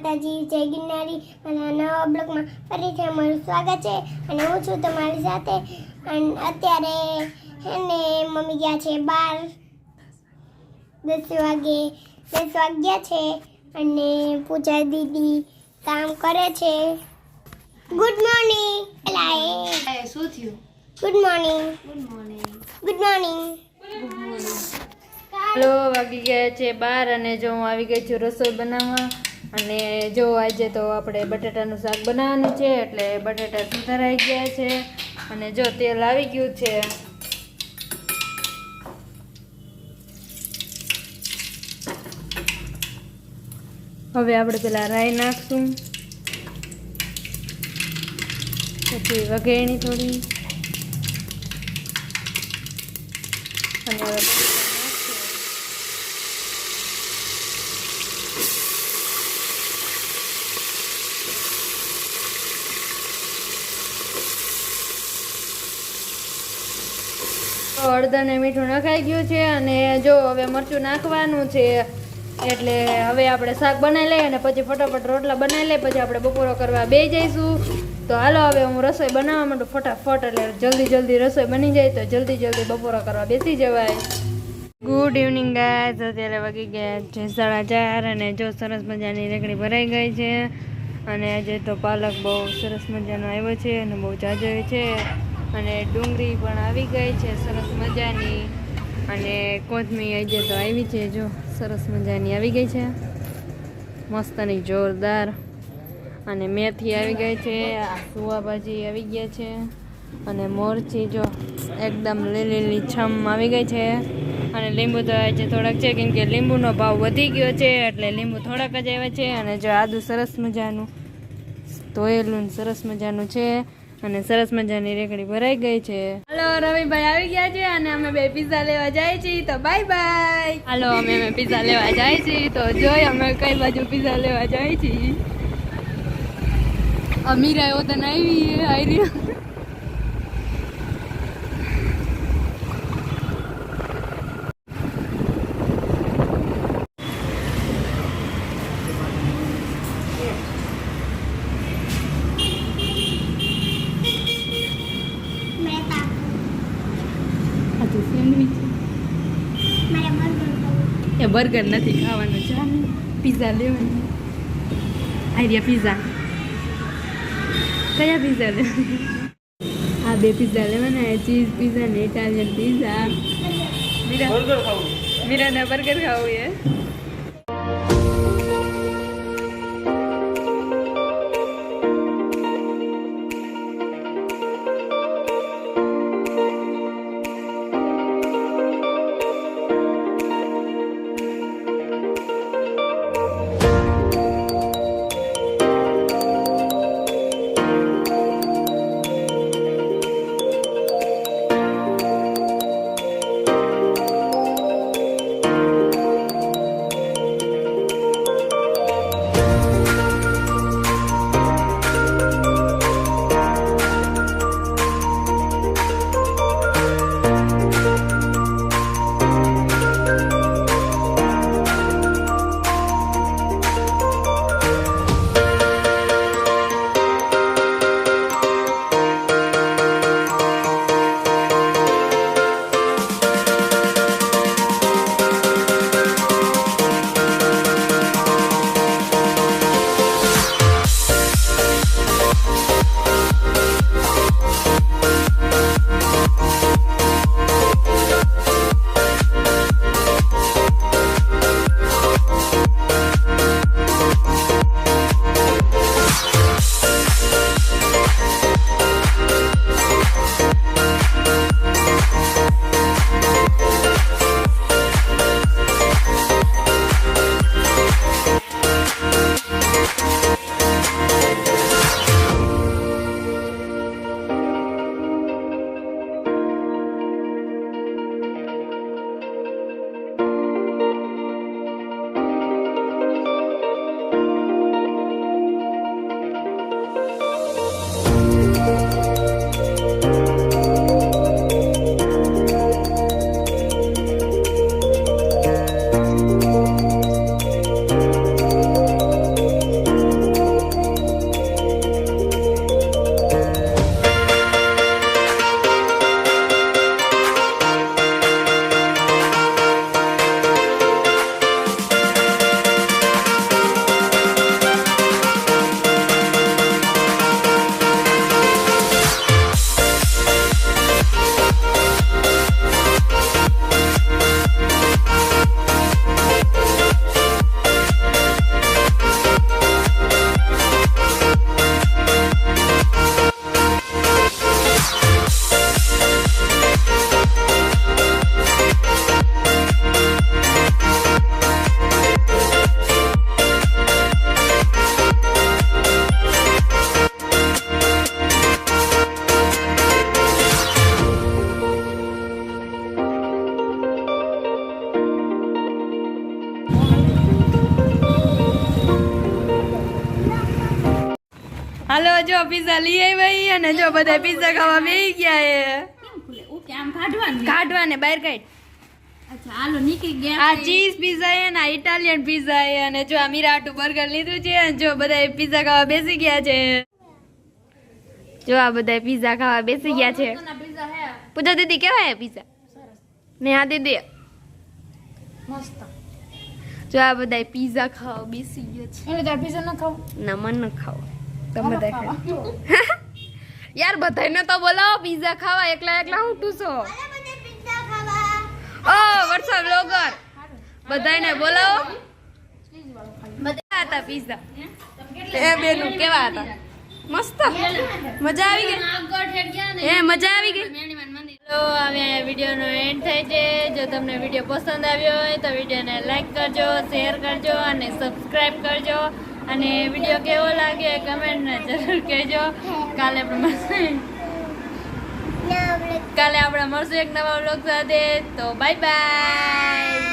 માતાજી, જય ગિરનારી અને નવા બ્લોગમાં ફરીથી અમારું સ્વાગત છે અને હું છું તમારી સાથે. અને અત્યારે એને મમ્મી ગયા છે બહાર. 10 વાગ્યા છે અને પૂજા દીદી કામ કરે છે. Good morning. એલા શું થયું? Good morning. Good morning. Hello, વાગી ગયા છે 12 અને જો હું આવી ગઈ છું રસોઈ બનાવવા. અને જો આજે તો આપણે બટાટાનું શાક બનાવવાનું છે એટલે બટાટા સુધારાઈ ગયા છે અને જો તેલ આવી ગયું છે. હવે આપણે પેલા રાઈ નાખશું, પછી વઘારણી થોડી અને હવે હળદર ને મીઠું નખાઈ ગયું છે અને જો હવે મરચું નાખવાનું છે. એટલે હવે આપણે શાક બનાવી લઈએ અને પછી ફટાફટ રોટલા બનાવી લઈએ, પછી આપણે બપોરો કરવા બેસી જઈશું. તો હાલો હવે હું રસોઈ બનાવવા માંડું ફટાફટ, એટલે જલ્દી રસોઈ બની જાય તો જલ્દી બપોરો કરવા બેસી જવાય. ગુડ ઇવનિંગ ગાઈઝ, અત્યારે વાગી ગયા છે 4:30 અને જો સરસ મજાની રેકડી ભરાઈ ગઈ છે અને આજે તો પાલક બહુ સરસ મજાનો આવ્યો છે અને બહુ જાજો છે અને ડુંગળી પણ આવી ગઈ છે સરસ મજાની અને કોથમીર આજે તો આવી છે, જો સરસ મજાની આવી ગઈ છે મસ્તની જોરદાર. અને મેથી આવી ગઈ છે, સુવા ભાજી આવી ગયા છે અને મોરચી જો એકદમ લીલી છમ આવી ગઈ છે અને લીંબુ તો આજે થોડાક છે કેમ કે લીંબુનો ભાવ વધી ગયો છે એટલે લીંબુ થોડાક જ આવ્યા છે. અને જો આદુ સરસ મજાનું ધોયેલું સરસ મજાનું છે અને સરસ મજાની રેકડી ભરાઈ ગઈ છે. હાલો રવિભાઈ આવી ગયા છે અને અમે બે પીઝા લેવા જાય છીએ, તો બાય બાય. હાલો અમે પીઝા લેવા જાય છીએ, તો જોઈ અમે કઈ બાજુ પીઝા લેવા જાય છીએ. અમીરા એવો તો આવી આવી બર્ગર નથી ખાવાનું, ચાલ પીઝા લેવાનું. આઈડિયા પીઝા કયા પીઝા લેવાના? આ બે પીઝા લેવાના, ચીઝ પીઝા ને ઇટાલિયન પીઝા. મીરાને બર્ગર ખાવું છે. હાલો જો પીઝા લઈ આવી અને જો બધા પીઝા ખાવા બેસી ગયા એ કાઢવાને બહાર કાઢ આ ચીઝ પીઝા છે ને ઇટાલિયન પીઝા છે અને જો આ મીરાટુ બર્ગર લીધું છે અને જો બધા પીઝા ખાવા બેસી ગયા છે જો આ બધા પીઝા ખાવા બેસી ગયા છે પૂજા દીદી કેવા હે પીઝા ને હા દીદી જો આ બધા પીઝા ખાવા બેસી ગયા છે ના મન ન ખાવ તમે બધા ખાઓ યાર બધાને તો બોલાવો પીઝા ખાવા એકલા એકલા હું ટૂસો ઓ વોટ્સઅપ બ્લોગર બધાને બોલાવો બધા હતા પીઝા એ બેનું કેવા હતા મસ્ત મજા આવી ગઈ એ મજા આવી ગઈ તો હવે વિડીયોનો એન્ડ થાય છે જો તમને વિડીયો પસંદ આવ્યો હોય તો વિડીયોને લાઈક કરજો શેર કરજો અને સબસ્ક્રાઇબ કરજો અને વિડીયો કેવો લાગે કમેન્ટમાં જરૂર કહેજો કાલે આપણે મળશું એક નવા વ્લોગ સાથે તો બાય બાય